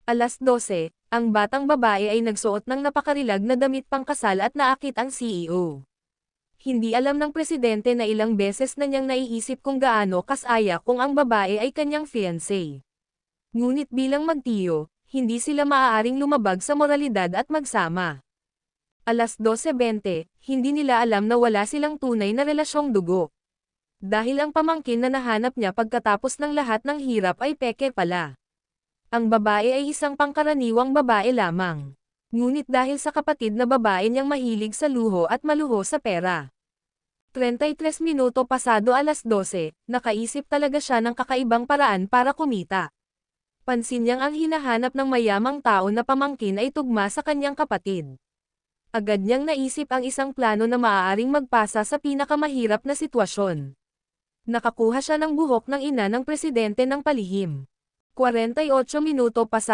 12:00, ang batang babae ay nagsuot ng napakarilag na damit pangkasal at naakit ang CEO. Hindi alam ng presidente na ilang beses na niyang naiisip kung gaano kasaya kung ang babae ay kanyang fiancé. Ngunit bilang magtiyo, hindi sila maaaring lumabag sa moralidad at magsama. 12:20, hindi nila alam na wala silang tunay na relasyong dugo. Dahil ang pamangkin na nahanap niya pagkatapos ng lahat ng hirap ay peke pala. Ang babae ay isang pangkaraniwang babae lamang. Ngunit dahil sa kapatid na babae niyang mahilig sa luho at maluho sa pera. 33 minuto pasado 12:00, nakaisip talaga siya ng kakaibang paraan para kumita. Pansin niyang ang hinahanap ng mayamang tao na pamangkin ay tugma sa kanyang kapatid. Agad niyang naisip ang isang plano na maaaring magpasa sa pinakamahirap na sitwasyon. Nakakuha siya ng buhok ng ina ng presidente ng palihim. 48 minuto pasado